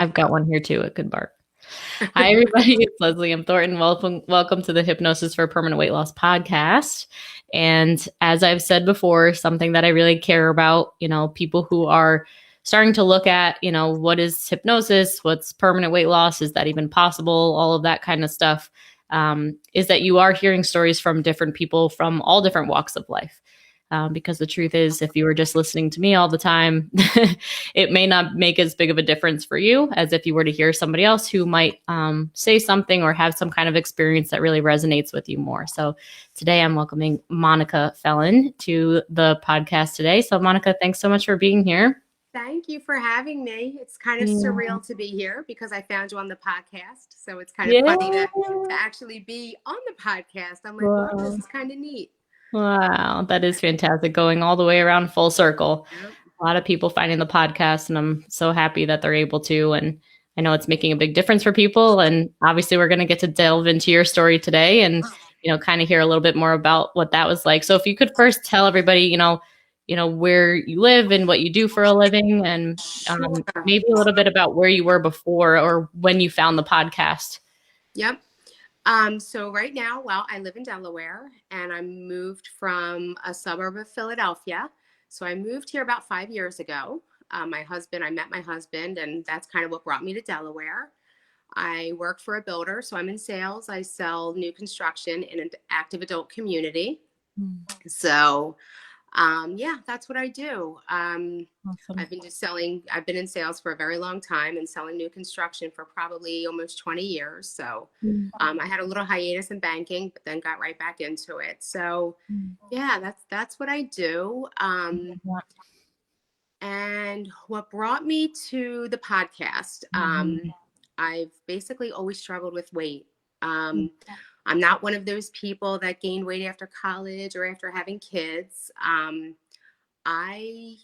I've got one here too. It could bark. Hi, everybody. It's Leslie M. Thornton. Welcome to the Hypnosis for Permanent Weight Loss podcast. And as I've said before, something that I really care about, people who are starting to look at, what is hypnosis? What's permanent weight loss? Is that even possible? All of that kind of stuff, is that you are hearing stories from different people from all different walks of life. Because the truth is, if you were just listening to me all the time, it may not make as big of a difference for you as if you were to hear somebody else who might say something or have some kind of experience that really resonates with you more. So today I'm welcoming Monica Felon to the podcast today. So Monica, thanks so much for being here. Thank you for having me. It's kind of surreal to be here because I found you on the podcast. So it's kind of funny to actually be on the podcast. I'm like, wow, this is kind of neat. Wow, that is fantastic. Going all the way around full circle. Yep. A lot of people finding the podcast, and I'm so happy that they're able to. And I know it's making a big difference for people. And obviously, we're going to get to delve into your story today and, kind of hear a little bit more about what that was like. So if you could first tell everybody, where you live and what you do for a living, and maybe a little bit about where you were before or when you found the podcast. Yep. So right now, I live in Delaware and I moved from a suburb of Philadelphia. So I moved here about 5 years ago. I met my husband, and that's kind of what brought me to Delaware. I work for a builder, so I'm in sales. I sell new construction in an active adult community. So that's what I do. Awesome. I've been in sales for a very long time and selling new construction for probably almost 20 years. So, I had a little hiatus in banking, but then got right back into it. So that's what I do. And what brought me to the podcast, I've basically always struggled with weight. I'm not one of those people that gained weight after college or after having kids. When I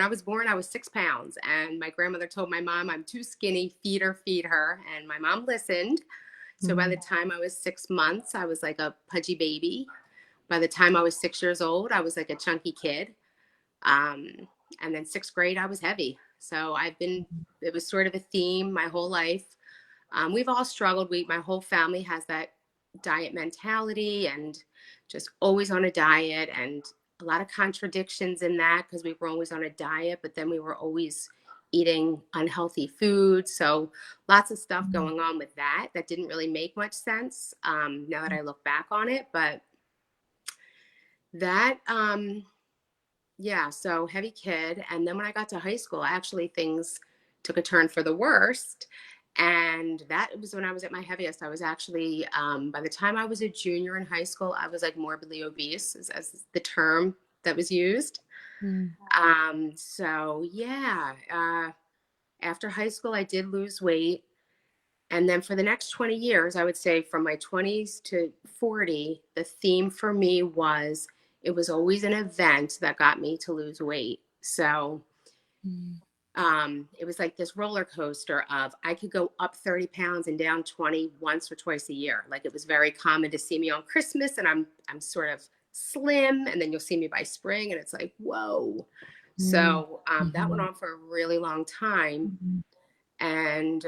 was born, I was 6 pounds, and my grandmother told my mom, I'm too skinny, feed her. And my mom listened. So by the time I was 6 months, I was like a pudgy baby. By the time I was 6 years old, I was like a chunky kid. And then 6th grade, I was heavy. So it was sort of a theme my whole life. We've all struggled. My whole family has that diet mentality and just always on a diet, and a lot of contradictions in that because we were always on a diet, but then we were always eating unhealthy food. So lots of stuff going on with that didn't really make much sense now that I look back on it. But that, so heavy kid. And then when I got to high school, actually things took a turn for the worst. And that was when I was at my heaviest. I was actually, by the time I was a junior in high school, I was like morbidly obese, as the term that was used. After high school, I did lose weight. And then for the next 20 years, I would say from my 20s to 40, the theme for me was, it was always an event that got me to lose weight. So it was like this roller coaster of I could go up 30 pounds and down 20 once or twice a year. Like, it was very common to see me on Christmas and I'm sort of slim, and then you'll see me by spring and it's like, whoa. So that went on for a really long time. And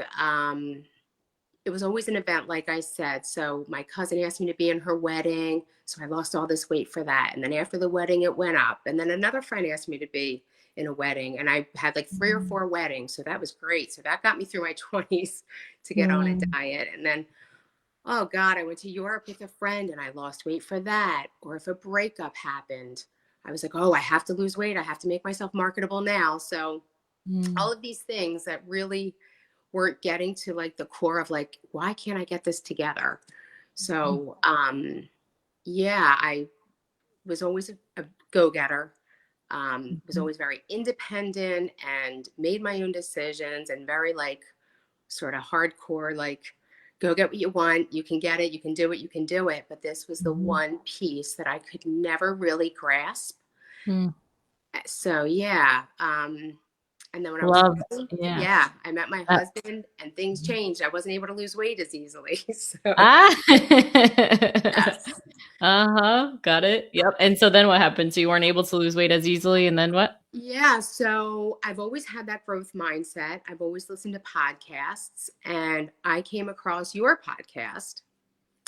it was always an event, like I said. So my cousin asked me to be in her wedding. So I lost all this weight for that. And then after the wedding, it went up. And then another friend asked me to be in a wedding, and I had like 3 or 4 weddings. So that was great. So that got me through my 20s to get on a diet. And then, oh God, I went to Europe with a friend and I lost weight for that. Or if a breakup happened, I was like, oh, I have to lose weight. I have to make myself marketable now. So all of these things that really weren't getting to like the core of like, why can't I get this together? So, I was always a go-getter. Was always very independent and made my own decisions, and very like sort of hardcore, like, go get what you want. You can get it. You can do it. You can do it. But this was the one piece that I could never really grasp. So, and then when I met my husband and things changed. I wasn't able to lose weight as easily. So, yes. Uh-huh. Got it. Yep. And so then what happened? So you weren't able to lose weight as easily, and then what? Yeah, so I've always had that growth mindset. I've always listened to podcasts, and I came across your podcast.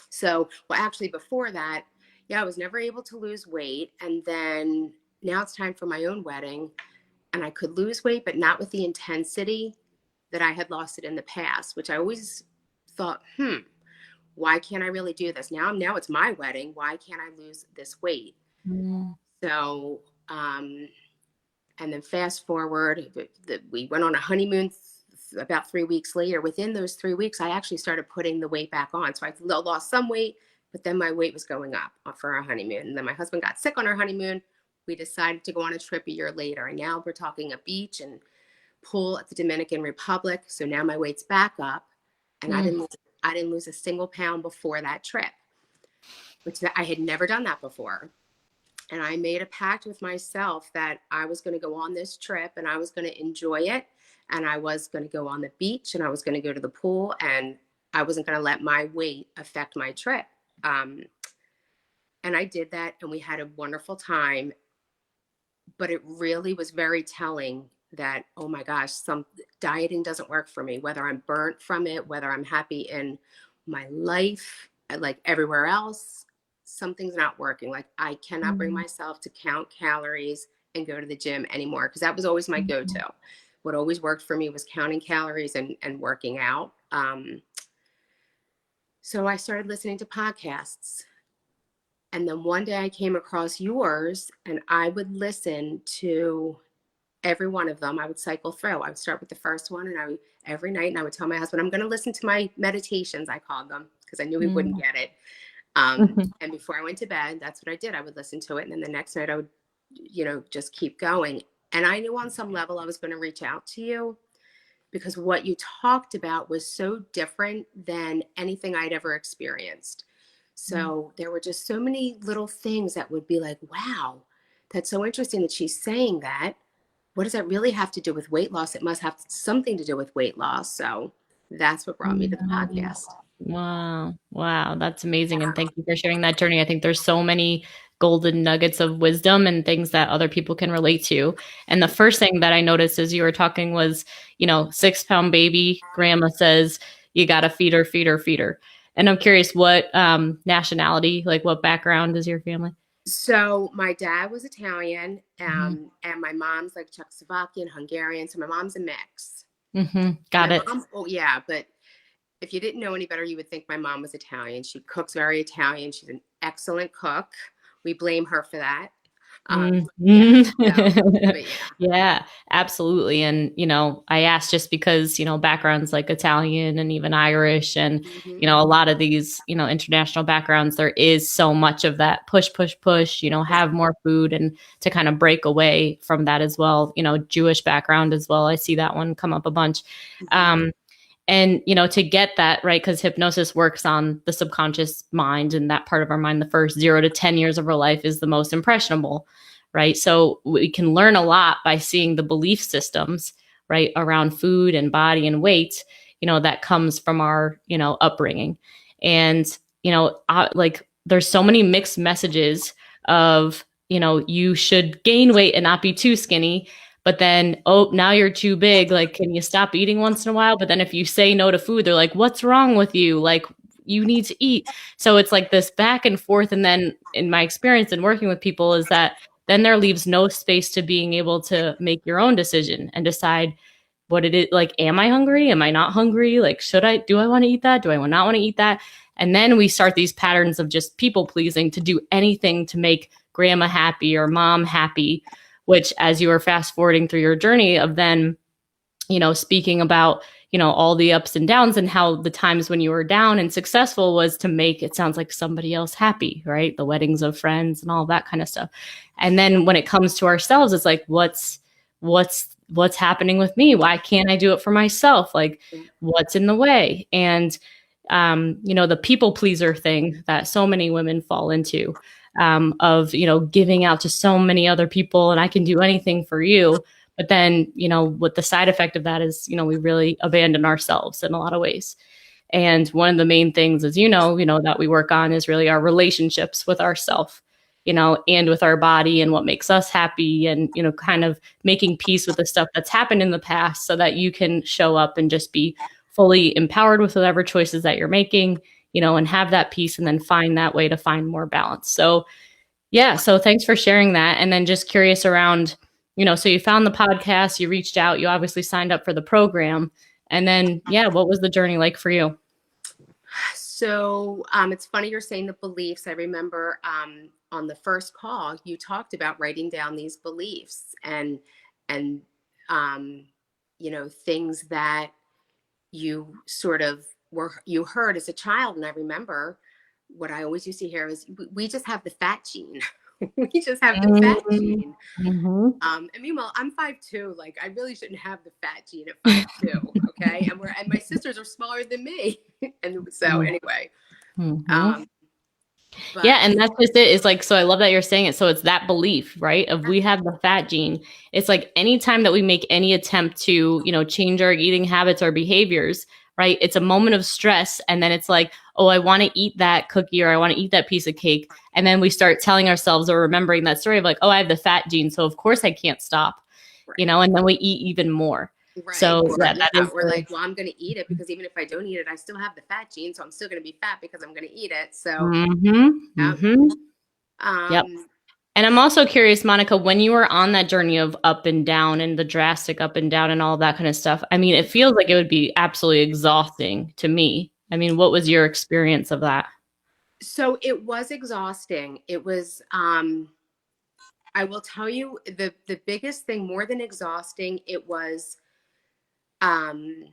So, well, actually, before that, yeah, I was never able to lose weight. And then now it's time for my own wedding, and I could lose weight, but not with the intensity that I had lost it in the past, which I always thought, why can't I really do this? Now it's my wedding. Why can't I lose this weight? Mm. So, and then fast forward, we went on a honeymoon about 3 weeks later. Within those 3 weeks, I actually started putting the weight back on. So I lost some weight, but then my weight was going up for our honeymoon. And then my husband got sick on our honeymoon. We decided to go on a trip a year later. And now we're talking a beach and pool at the Dominican Republic. So now my weight's back up. And Mm. I didn't lose a single pound before that trip, which I had never done that before. And I made a pact with myself that I was going to go on this trip and I was going to enjoy it. And I was going to go on the beach and I was going to go to the pool and I wasn't going to let my weight affect my trip. And I did that and we had a wonderful time. But it really was very telling that, oh my gosh, some dieting doesn't work for me, whether I'm burnt from it, whether I'm happy in my life, like everywhere else, something's not working. Like I cannot bring Mm. myself to count calories and go to the gym anymore because that was always my Mhm. go-to. What always worked for me was counting calories and working out. So I started listening to podcasts. And then one day I came across yours and I would listen to every one of them. I would cycle through. I would start with the first one and I would every night and I would tell my husband, I'm going to listen to my meditations, I called them, because I knew he wouldn't Mm. get it. And before I went to bed, that's what I did. I would listen to it. And then the next night I would, just keep going. And I knew on some level I was going to reach out to you because what you talked about was so different than anything I'd ever experienced. So there were just so many little things that would be like, wow, that's so interesting that she's saying that. What does that really have to do with weight loss? It must have something to do with weight loss. So that's what brought me to the Mm. podcast. Wow. Wow. That's amazing. And thank you for sharing that journey. I think there's so many golden nuggets of wisdom and things that other people can relate to. And the first thing that I noticed as you were talking was, 6 pound baby, grandma says, you got to feed her, feed her, feed her. And I'm curious what nationality, like what background is your family? So my dad was Italian, Hmm. and my mom's like Czechoslovakian, Hungarian. So my mom's a mix. Hmm. My Got it. mom, oh yeah, but if you didn't know any better, you would think my mom was Italian. She cooks very Italian. She's an excellent cook. We blame her for that. Mhm. Yeah. So, but yeah. Yeah, absolutely. And, I asked just because, backgrounds like Italian and even Irish and, Hmm. a lot of these, international backgrounds, there is so much of that push, push, push, have more food and to kind of break away from that as well. Jewish background as well. I see that one come up a bunch. Hmm. Um, and, to get that, right, because hypnosis works on the subconscious mind and that part of our mind, the first 0 to 10 years of our life is the most impressionable, right? So we can learn a lot by seeing the belief systems, right, around food and body and weight, that comes from our, upbringing. And, like there's so many mixed messages of, you should gain weight and not be too skinny, but then, oh, now you're too big. Like, can you stop eating once in a while? But then if you say no to food, they're like, what's wrong with you? Like, you need to eat. So it's like this back and forth. And then in my experience in working with people is that then there leaves no space to being able to make your own decision and decide what it is. Like, am I hungry? Am I not hungry? Like, do I want to eat that? Do I not want to eat that? And then we start these patterns of just people pleasing to do anything to make grandma happy or mom happy, which as you were fast forwarding through your journey of then, speaking about, all the ups and downs and how the times when you were down and successful was to make it sounds like somebody else happy, right? The weddings of friends and all that kind of stuff. And then when it comes to ourselves, it's like, what's happening with me? Why can't I do it for myself? Like, what's in the way? And the people pleaser thing that so many women fall into, of, giving out to so many other people and I can do anything for you. But then, what the side effect of that is, we really abandon ourselves in a lot of ways. And one of the main things, as that we work on is really our relationships with ourself, and with our body and what makes us happy, and, kind of making peace with the stuff that's happened in the past so that you can show up and just be fully empowered with whatever choices that you're making, and have that peace and then find that way to find more balance. So, yeah. So thanks for sharing that. And then just curious around, so you found the podcast, you reached out, you obviously signed up for the program. And then, yeah, what was the journey like for you? So it's funny you're saying the beliefs. I remember on the first call, you talked about writing down these beliefs and um, things that you sort of you heard as a child. And I remember what I always used to hear is, we just have the fat gene. We just have the fat gene. Mm-hmm. And meanwhile, I'm 5'2". Like, I really shouldn't have the fat gene at 5'2". Okay. And my sisters are smaller than me. And so anyway, Mm-hmm. um, but Yeah, and that's just it. It's like, so I love that you're saying it. So it's that belief, right? Of we have the fat gene. It's like anytime that we make any attempt to, change our eating habits or behaviors, right? It's a moment of stress. And then it's like, oh, I want to eat that cookie or I want to eat that piece of cake. And then we start telling ourselves or remembering that story of like, oh, I have the fat gene. So of course I can't stop, right. and then we eat even more. Right. So yeah, that is We're like, well, I'm going to eat it because even if I don't eat it, I still have the fat gene. So I'm still going to be fat because I'm going to eat it. So, mm-hmm, yeah. mm-hmm. Yep. Um, And I'm also curious, Monica, when you were on that journey of up and down and the drastic up and down and all that kind of stuff, I mean, it feels like it would be absolutely exhausting to me. I mean, what was your experience of that? so it was exhausting. It was, I will tell you the biggest thing, more than exhausting, um,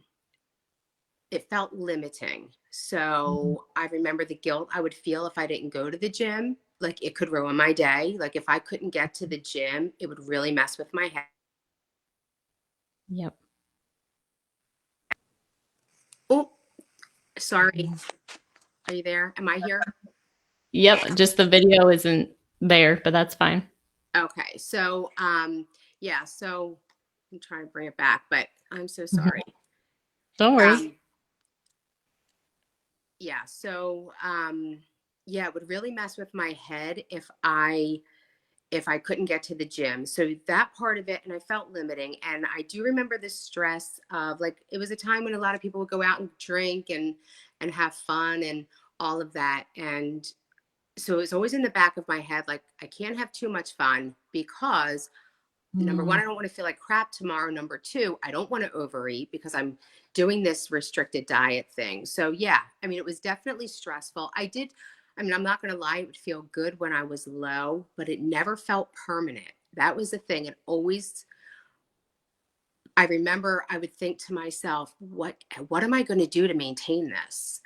it felt limiting. Mhm. So I remember the guilt I would feel if I didn't go to the gym. Like, it could ruin my day. Like, if I couldn't get to the gym, it would really mess with my head. Yep. Oh, sorry. Mhm. Are you there? Am I here? Yep. Just the video isn't there, but that's fine. Okay. So, yeah. So I'm trying to bring it back, but I'm so sorry. Mhm. Don't worry. Um, yeah. So, yeah, it would really mess with my head if I couldn't get to the gym. So that part of it, and I felt limiting. And I do remember the stress of, like, it was a time when a lot of people would go out and drink and have fun and all of that. And so it was always in the back of my head, like, I can't have too much fun because, number one, Mm. I don't want to feel like crap tomorrow. Number two, I don't want to overeat because I'm doing this restricted diet thing. So yeah, I mean, it was definitely stressful. I mean, I'm not going to lie, it would feel good when I was low, but it never felt permanent. That was the thing. I remember I would think to myself, what am I going to do to maintain this?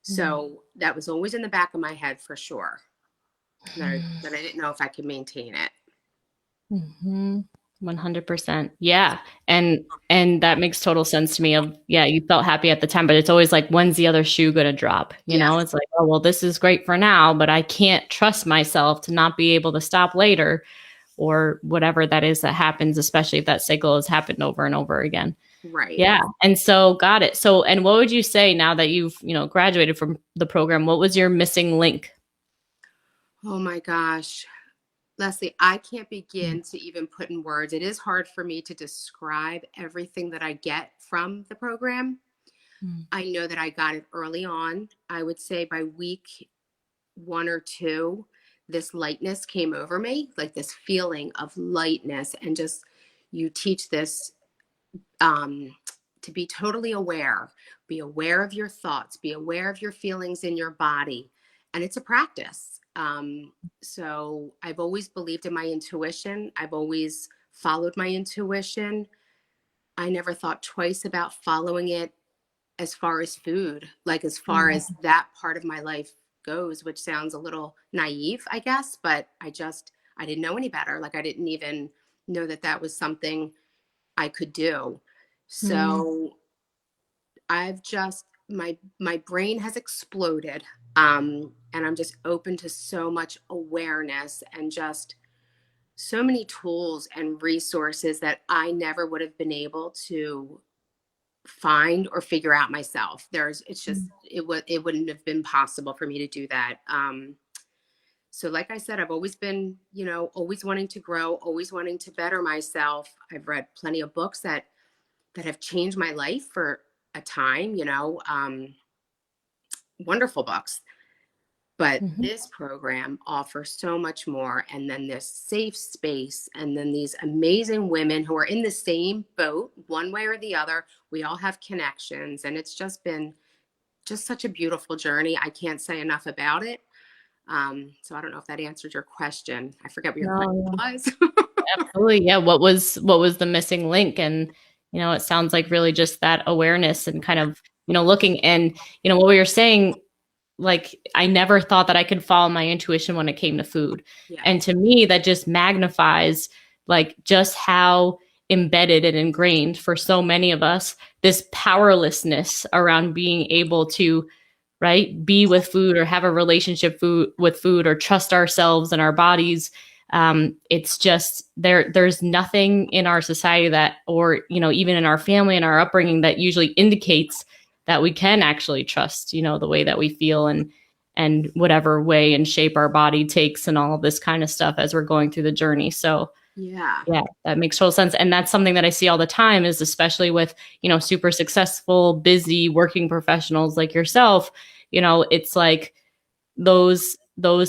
Mm. So that was always in the back of my head for sure. That I didn't know if I could maintain it. Mm-hmm. 100%. Yeah. And that makes total sense to me of, yeah, you felt happy at the time, but it's always like, when's the other shoe going to drop? Yeah. It's like, oh, well, this is great for now, but I can't trust myself to not be able to stop later or whatever that is that happens, especially if that cycle has happened over and over again. Right. Yeah. And so got it. So, and what would you say now that you've, graduated from the program? What was your missing link? Oh my gosh. Leslie, I can't begin to even put in words. It is hard for me to describe everything that I get from the program. Mm. I know that I got it early on. I would say by week 1 or 2, this lightness came over me, like this feeling of lightness. And just, you teach this, um, to be totally aware, be aware of your thoughts, be aware of your feelings in your body. And it's a practice. So I've always believed in my intuition. I've always followed my intuition. I never thought twice about following it as far as food, like as far as that part of my life goes, which sounds a little naive, I guess, but I didn't know any better. Like, I didn't even know that that was something I could do. Mm. So I've just, my brain has exploded. And I'm just open to so much awareness and just so many tools and resources that I never would have been able to find or figure out myself. It's just, it wouldn't have been possible for me to do that. So like I said, I've always been, always wanting to grow, always wanting to better myself. I've read plenty of books that have changed my life for a time, wonderful books. But Mhm. this program offers so much more. And then this safe space, and then these amazing women who are in the same boat, one way or the other. We all have connections, and it's just been just such a beautiful journey. I can't say enough about it. So I don't know if that answered your question. I forget what your question No, was. absolutely. Yeah. What was the missing link? And, it sounds like really just that awareness and kind of, looking and, what we were saying, like I never thought that I could follow my intuition when it came to food. Yeah. And to me, that just magnifies like just how embedded and ingrained for so many of us this powerlessness around being able to, right, be with food or have a relationship with food or trust ourselves and our bodies. It's just there's nothing in our society that, or even in our family and our upbringing, that usually indicates that we can actually trust the way that we feel and whatever way and shape our body takes and all of this kind of stuff as we're going through the journey. So Yeah. yeah, that makes total sense. And that's something that I see all the time, is especially with, super successful, busy working professionals like yourself. It's like those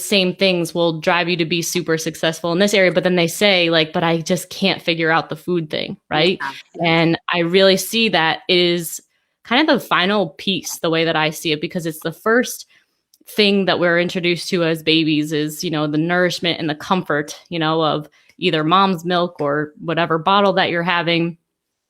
same things will drive you to be super successful in this area, but then they say like, but I just can't figure out the food thing, right? Yeah. Yeah. And I really see that is kind of the final piece, the way that I see it, because it's the first thing that we're introduced to as babies is, the nourishment and the comfort, of either mom's milk or whatever bottle that you're having.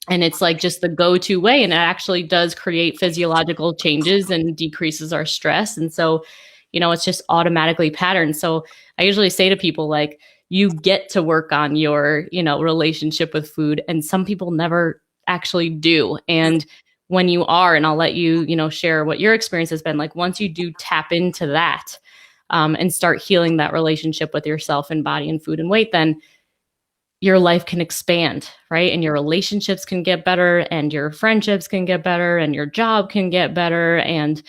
And it's like just the go-to way. And it actually does create physiological changes and decreases our stress. And so, it's just automatically patterned. So I usually say to people, like, you get to work on your, relationship with food. And some people never actually do. And when you are, and I'll let you, share what your experience has been, like once you do tap into that, and start healing that relationship with yourself and body and food and weight, then your life can expand, right? And your relationships can get better, and your friendships can get better, and your job can get better. And,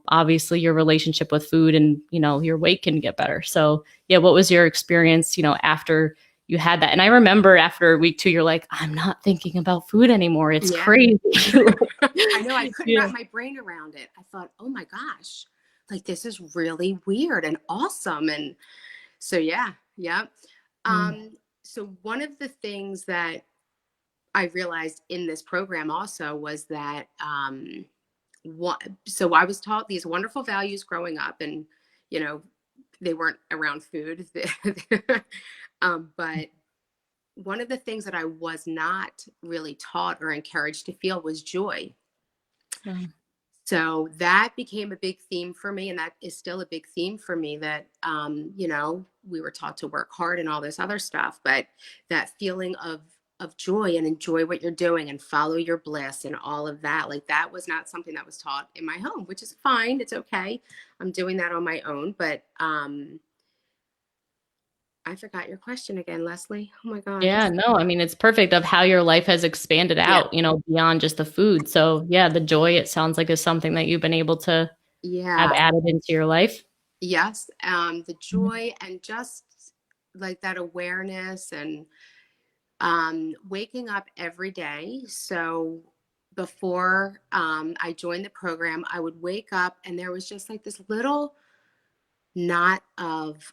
obviously your relationship with food and, your weight can get better. So, yeah, what was your experience, after you had that? And I remember after week 2, you're like, I'm not thinking about food anymore. It's Yeah. crazy. I know, I couldn't Yeah. wrap my brain around it. I thought, oh my gosh, like this is really weird and awesome. And so, yeah, yeah. Mm. So one of the things that I realized in this program also was that, so I was taught these wonderful values growing up, and, you know, they weren't around food. But one of the things that I was not really taught or encouraged to feel was joy. Um, So that became a big theme for me, and that is still a big theme for me. That we were taught to work hard and all this other stuff, but that feeling of joy and enjoy what you're doing and follow your bliss and all of that, like that was not something that was taught in my home, which is fine. It's okay. I'm doing that on my own, but I forgot your question again, Leslie. Oh my gosh. Yeah, no, I mean, it's perfect of how your life has expanded Yeah. out, beyond just the food. So, yeah, the joy, it sounds like, is something that you've been able to have Yeah. added into your life. Yes. The Mhm. joy and just like that awareness and waking up every day. So before I joined the program, I would wake up and there was just like this little knot of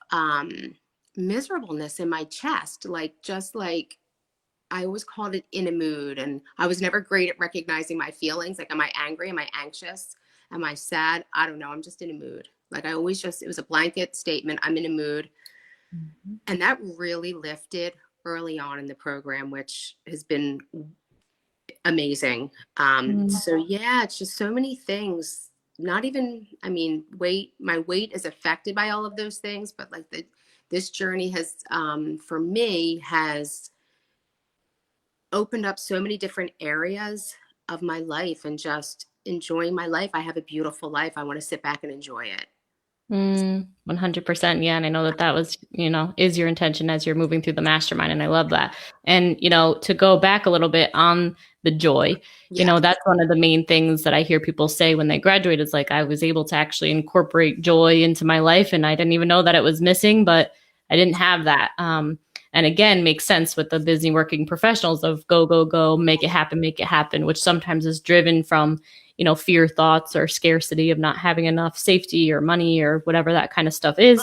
miserableness in my chest, like just like I always called it in a mood. And I was never great at recognizing my feelings. Like, am I angry? Am I anxious? Am I sad? I don't know. I'm just in a mood. Like, I always just, it was a blanket statement. I'm in a mood. Mhm. And that really lifted early on in the program, which has been amazing. Mm. So yeah, it's just so many things. Not even, I mean, weight, my weight is affected by all of those things, but like this journey has, for me, has opened up so many different areas of my life and just enjoying my life. I have a beautiful life. I want to sit back and enjoy it. 100%. Yeah. And I know that that was, is your intention as you're moving through the mastermind. And I love that. And, to go back a little bit on the joy, Yeah, that's one of the main things that I hear people say when they graduate is like, I was able to actually incorporate joy into my life. And I didn't even know that it was missing, but I didn't have that. And again, makes sense with the busy working professionals of go, go, go, make it happen, which sometimes is driven from fear thoughts or scarcity of not having enough safety or money or whatever that kind of stuff is.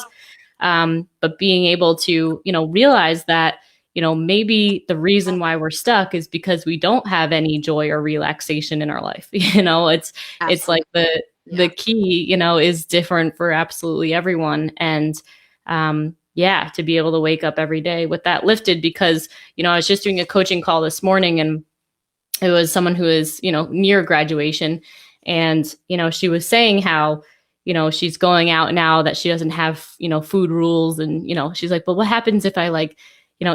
But being able to, realize that, maybe the reason why we're stuck is because we don't have any joy or relaxation in our life. It's like absolutely. the Yeah. key, is different for absolutely everyone. And yeah, to be able to wake up every day with that lifted because, I was just doing a coaching call this morning and it was someone who is, near graduation. And, she was saying how, she's going out now that she doesn't have, food rules. And, she's like, well, what happens if I like,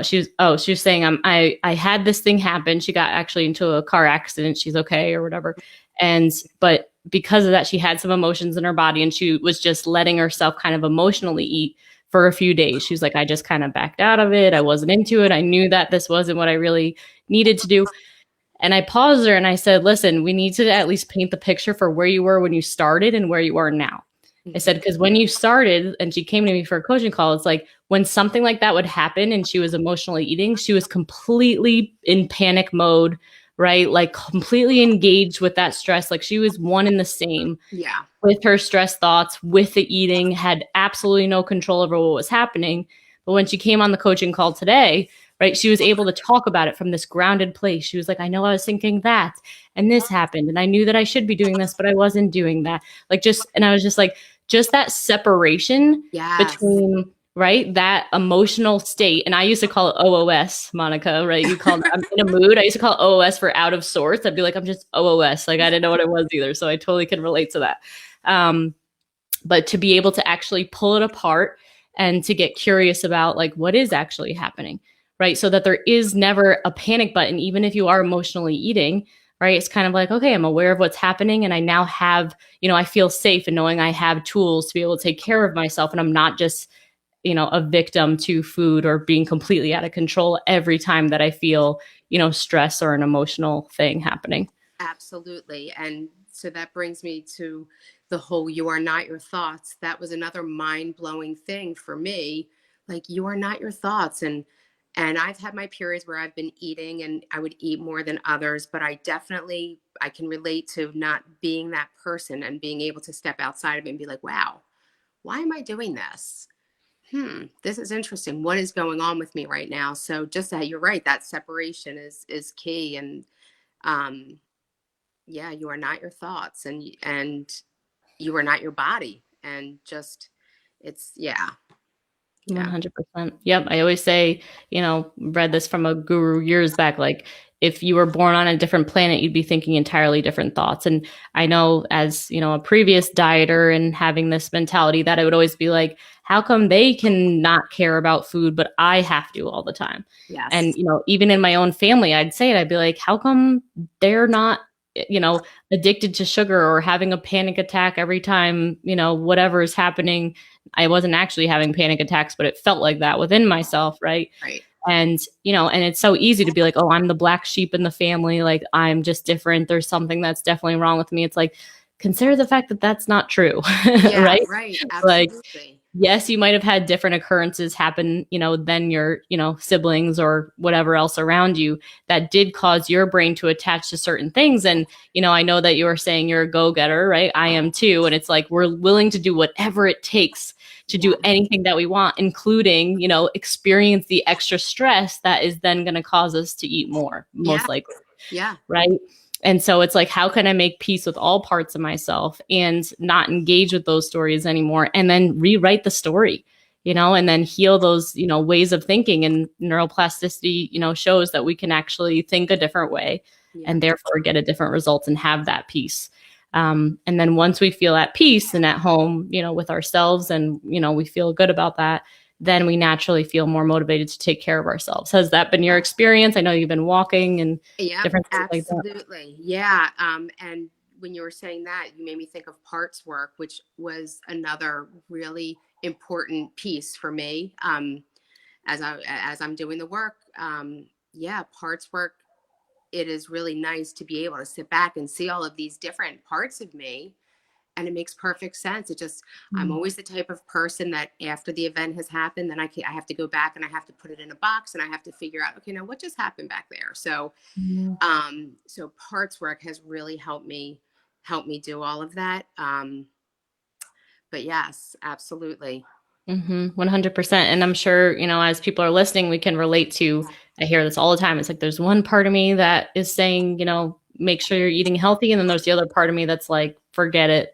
she was saying, I had this thing happen. She got actually into a car accident. She's okay or whatever. But because of that, she had some emotions in her body and she was just letting herself kind of emotionally eat for a few days. She was like, I just kind of backed out of it. I wasn't into it. I knew that this wasn't what I really needed to do. And I paused her and I said, listen, we need to at least paint the picture for where you were when you started and where you are now. I said, because when you started and she came to me for a coaching call, it's like when something like that would happen and she was emotionally eating, she was completely in panic mode, right? Like completely engaged with that stress. Like she was one and the same Yeah. with her stress thoughts, with the eating, had absolutely no control over what was happening. But when she came on the coaching call today, right, she was able to talk about it from this grounded place. She was like, I know I was thinking that, and this happened, and I knew that I should be doing this, but I wasn't doing that. And I was just like, just that separation Yes. between, right, that emotional state. And I used to call it OOS, Monica, right? You called I'm in a mood. I used to call it OOS for out of sorts. I'd be like, I'm just OOS. Like I didn't know what it was either. So I totally can relate to that. Um, but to be able to actually pull it apart and to get curious about like what is actually happening, right? So that there is never a panic button, even if you are emotionally eating, right? It's kind of like, okay, I'm aware of what's happening and I now have, I feel safe in knowing I have tools to be able to take care of myself and I'm not just, a victim to food or being completely out of control every time that I feel, stress or an emotional thing happening. Absolutely. And so that brings me to the whole you are not your thoughts. That was another mind-blowing thing for me. Like you are not your thoughts. And I've had my periods where I've been eating and I would eat more than others, but I can relate to not being that person and being able to step outside of it and be like, wow, why am I doing this? This is interesting. What is going on with me right now? So just that you're right, that separation is key. And um yeah, you are not your thoughts and you are not your body and just it's yeah. Yeah. 100%. Yep. I always say, read this from a guru years back. Like, if you were born on a different planet, you'd be thinking entirely different thoughts. And I know, as a previous dieter and having this mentality, that I would always be like, how come they can not care about food, but I have to all the time? And, Yes. even in my own family, I'd say it, I'd be like, how come they're not, addicted to sugar or having a panic attack every time, whatever is happening. I wasn't actually having panic attacks, but it felt like that within myself, right? Right. And, and it's so easy to be like, oh, I'm the black sheep in the family. Like, I'm just different. There's something that's definitely wrong with me. It's like, consider the fact that that's not true, Yeah, right? right. Like, Absolutely. yes, you might have had different occurrences happen, than your, siblings or whatever else around you that did cause your brain to attach to certain things. And, I know that you were saying you're a go-getter, right? I am too. And it's like, we're willing to do whatever it takes to Yeah. do anything that we want, including, experience the extra stress that is then going to cause us to eat more, Yeah. most likely. Yeah. Right. And so it's like, how can I make peace with all parts of myself and not engage with those stories anymore? And then rewrite the story, and then heal those, ways of thinking. And neuroplasticity, shows that we can actually think a different way Yeah. and therefore get a different result and have that peace. And then once we feel at peace and at home, with ourselves and, we feel good about that, then we naturally feel more motivated to take care of ourselves. Has that been your experience? I know you've been walking and Yeah, different things like that. absolutely. Yeah. And when you were saying that, you made me think of parts work, which was another really important piece for me. As I'm doing the work, yeah, parts work. It is really nice to be able to sit back and see all of these different parts of me, and it makes perfect sense. It just, I'm Mm. always the type of person that after the event has happened, then I have to go back and I have to put it in a box and I have to figure out, okay, now what just happened back there? So Mhm. so parts work has really helped me do all of that. But yes, absolutely. 100%. And I'm sure, as people are listening, we can relate to, I hear this all the time. It's like there's one part of me that is saying, make sure you're eating healthy. And then there's the other part of me that's like, forget it.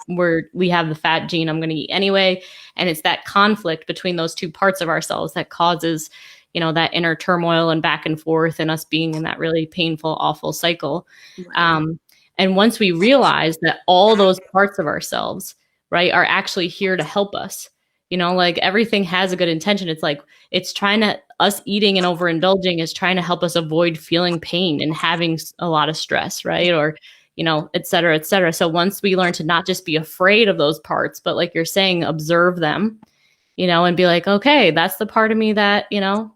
We have the fat gene. I'm going to eat anyway. And it's that conflict between those two parts of ourselves that causes, that inner turmoil and back and forth and us being in that really painful, awful cycle. Right. Um, and once we realize that all those parts of ourselves, right, are actually here to help us, like everything has a good intention. It's like it's trying to us eating and overindulging is trying to help us avoid feeling pain and having a lot of stress, right? Or, et cetera, et cetera. So once we learn to not just be afraid of those parts, but like you're saying, observe them, and be like, okay, that's the part of me that,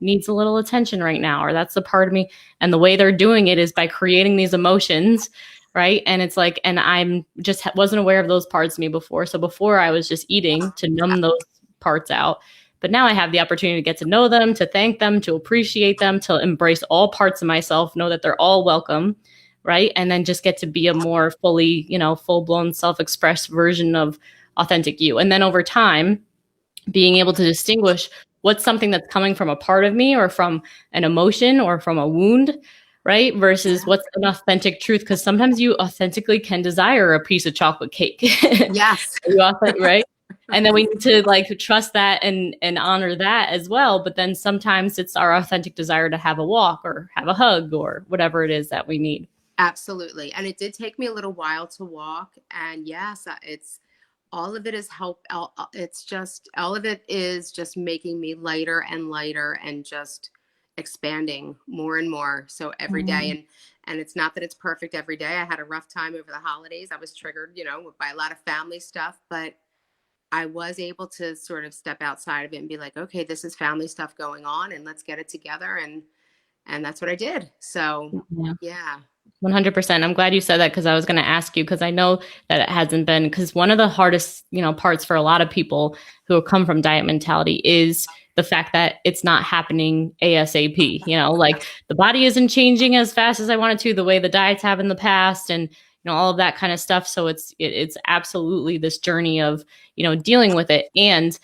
needs a little attention right now, or that's the part of me. And the way they're doing it is by creating these emotions, right? And it's like, and I'm just wasn't aware of those parts of me before. So before I was just eating to numb those parts out. But now I have the opportunity to get to know them, to thank them, to appreciate them, to embrace all parts of myself, know that they're all welcome, right? And then just get to be a more fully, full blown self expressed version of authentic you. And then over time, being able to distinguish what's something that's coming from a part of me or from an emotion or from a wound, right? Versus Yeah. what's an authentic truth. Because sometimes you authentically can desire a piece of chocolate cake. Yes. Right? And then we need to like trust that and honor that as well. But then sometimes it's our authentic desire to have a walk or have a hug or whatever it is that we need. Absolutely. And it did take me a little while to walk. And yes, it's all of it is help. It's just all of it is just making me lighter and lighter and just expanding more and more. So every day, Mhm. and it's not that it's perfect every day. I had a rough time over the holidays. I was triggered, by a lot of family stuff, but I was able to sort of step outside of it and be like, okay, this is family stuff going on and let's get it together. And that's what I did. So Yeah. yeah. 100%. I'm glad you said that because I was going to ask you because I know that it hasn't been because one of the hardest, parts for a lot of people who come from diet mentality is the fact that it's not happening ASAP. Like the body isn't changing as fast as I wanted to, the way the diets have in the past, and all of that kind of stuff. So it's absolutely this journey of dealing with it and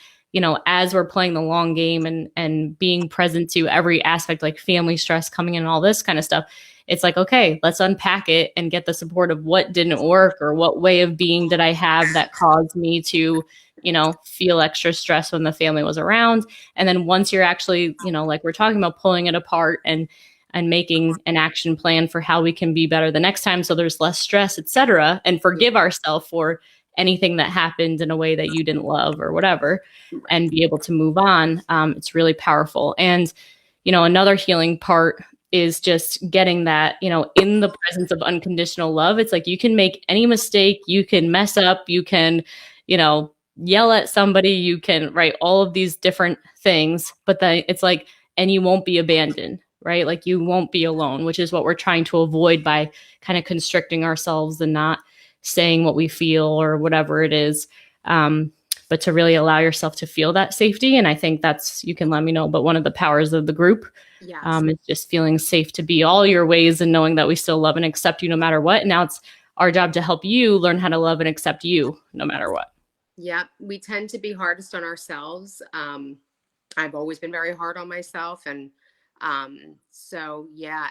as we're playing the long game and being present to every aspect, like family stress coming in and all this kind of stuff, it's like, okay, let's unpack it and get the support of what didn't work or what way of being did I have that caused me to, feel extra stress when the family was around. And then once you're actually, like we're talking about pulling it apart and making an action plan for how we can be better the next time so there's less stress, et cetera, and Yeah. forgive ourselves for anything that happened in a way that you didn't love or whatever, Right. and be able to move on. It's really powerful. And another healing part is just getting that, in the presence of unconditional love. It's like you can make any mistake, you can mess up, you can, yell at somebody, you can write all of these different things, but then it's like, and you won't be abandoned, right? Like you won't be alone, which is what we're trying to avoid by kind of constricting ourselves and not saying what we feel or whatever it is. But to really allow yourself to feel that safety. And I think that's, you can let me know, but one of the powers of the group Yes. is just feeling safe to be all your ways and knowing that we still love and accept you no matter what. And now it's our job to help you learn how to love and accept you no matter what. Yeah. We tend to be hardest on ourselves. I've always been very hard on myself. And so, yeah,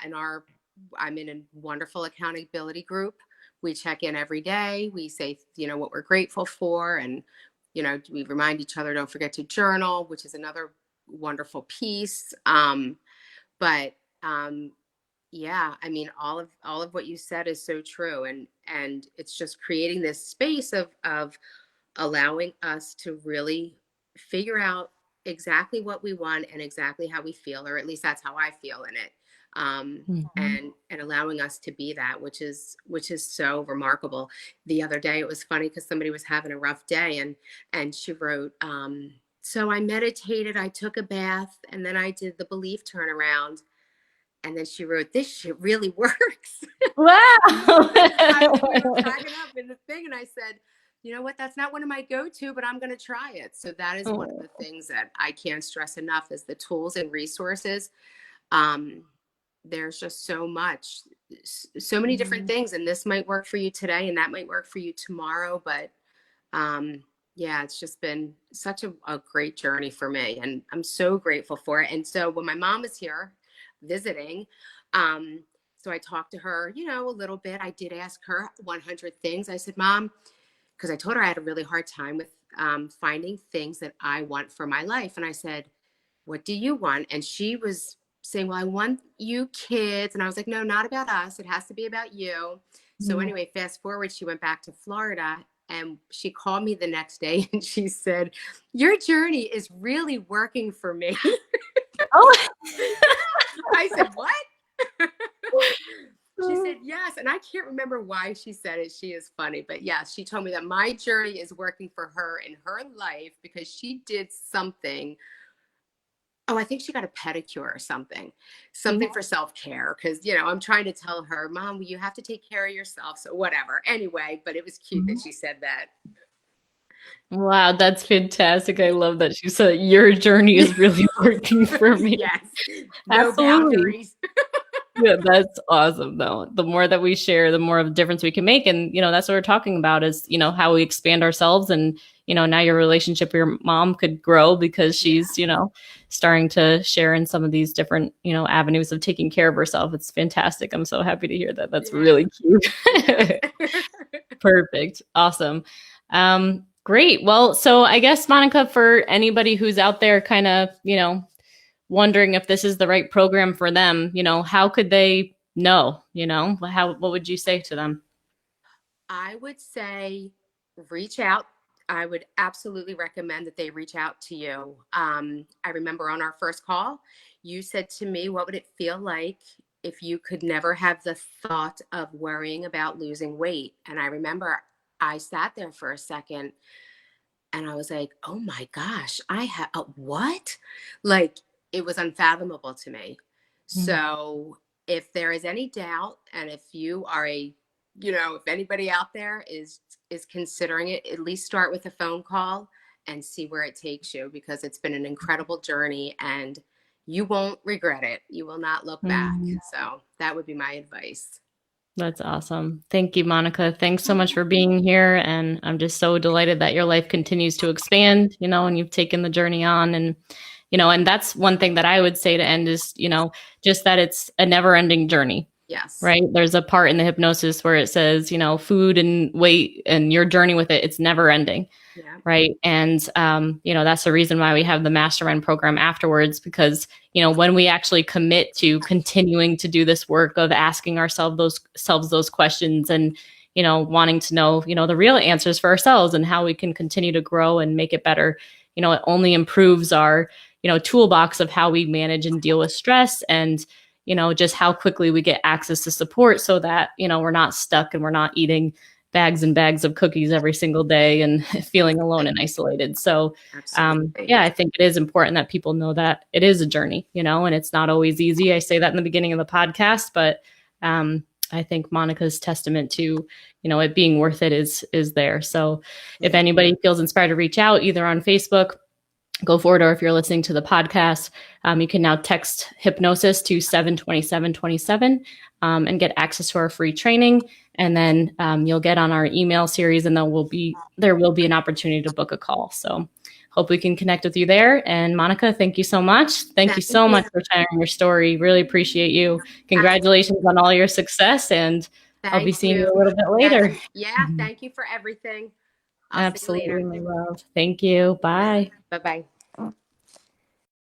I'm in a wonderful accountability group. We check in every day. We say, what we're grateful for. And, we remind each other, don't forget to journal, which is another wonderful piece. But yeah, I mean, all of what you said is so true. And it's just creating this space of allowing us to really figure out exactly what we want and exactly how we feel, or at least that's how I feel in it. Mhm. and allowing us to be that, which is so remarkable. The other day it was funny because somebody was having a rough day, and she wrote, so I meditated, I took a bath, and then I did the belief turnaround. And then she wrote, this shit really works. Wow. We were cracking up in the thing, and I said, you know what? That's not one of my go-to, but I'm going to try it. So that is one of the things that I can't stress enough is the tools and resources. Um, there's just so much, so many different Mhm. things, and this might work for you today, and that might work for you tomorrow. But um, yeah, it's just been such a great journey for me, and I'm so grateful for it. And so when my mom was here visiting, um, so I talked to her, a little bit. I did ask her 100 things. I said, Mom, because I told her I had a really hard time with finding things that I want for my life. And I said, what do you want? And she was saying, well, I want you kids. And I was like, no, not about us. It has to be about you. So Mhm. anyway, fast forward, she went back to Florida, and she called me the next day and she said, your journey is really working for me. Oh. I said, what? She said, yes. And I can't remember why she said it. She is funny. But yes, she told me that my journey is working for her in her life because she did something. Oh, I think she got a pedicure or something, Mhm. something for self-care. Cause I'm trying to tell her, Mom, you have to take care of yourself. So whatever. Anyway, but it was cute that Mhm. she said that. Wow, that's fantastic. I love that she said your journey is really working for me. Yes. No Absolutely. boundaries. Yeah, that's awesome though. The more that we share, the more of a difference we can make. And, that's what we're talking about is, how we expand ourselves. And, now your relationship with your mom could grow because Yeah. she's, starting to share in some of these different, avenues of taking care of herself. It's fantastic. I'm so happy to hear that. That's Yeah. really cute. Yes. Perfect. Awesome. Great. Well, so I guess, Monica, for anybody who's out there kind of, wondering if this is the right program for them, how could they know, what would you say to them? I would say reach out. I would absolutely recommend that they reach out to you. I remember on our first call, you said to me, what would it feel like if you could never have the thought of worrying about losing weight? And I remember I sat there for a second and I was like, oh my gosh, I have what? Like it was unfathomable to me. Mm. So if there is any doubt, and if you are if anybody out there is considering it, at least start with a phone call and see where it takes you, because it's been an incredible journey and you won't regret it. You will not look back. Mm. So that would be my advice. That's awesome. Thank you, Monica. Thanks so much for being here. And I'm just so delighted that your life continues to expand, and you've taken the journey on. And that's one thing that I would say to end is, just that it's a never ending journey. Yes. Right. There's a part in the hypnosis where it says, food and weight and your journey with it, it's never ending. Yeah. Right. And, that's the reason why we have the mastermind program afterwards, because, when we actually commit to continuing to do this work of asking ourselves those questions and, wanting to know, the real answers for ourselves and how we can continue to grow and make it better, it only improves our, toolbox of how we manage and deal with stress and, just how quickly we get access to support so that, we're not stuck and we're not eating bags and bags of cookies every single day and feeling alone and isolated. So, Absolutely. yeah, I think it is important that people know that it is a journey, and it's not always easy. I say that in the beginning of the podcast, but I think Monica's testament to, it being worth it is there. So, if Yeah. anybody feels inspired to reach out, either on Facebook, go forward, or if you're listening to the podcast, you can now text hypnosis to 72727 and get access to our free training. And then you'll get on our email series, and there will be an opportunity to book a call. So hope we can connect with you there. And Monica, thank you so much. Thank you Thank so you. much for sharing your story. Really appreciate you. Congratulations on all your success, and I'll be Thank seeing you you. a little bit Yes. later. Yeah. Thank you for everything. I'll see you later. Absolutely, my love. Thank you. Bye. Bye bye.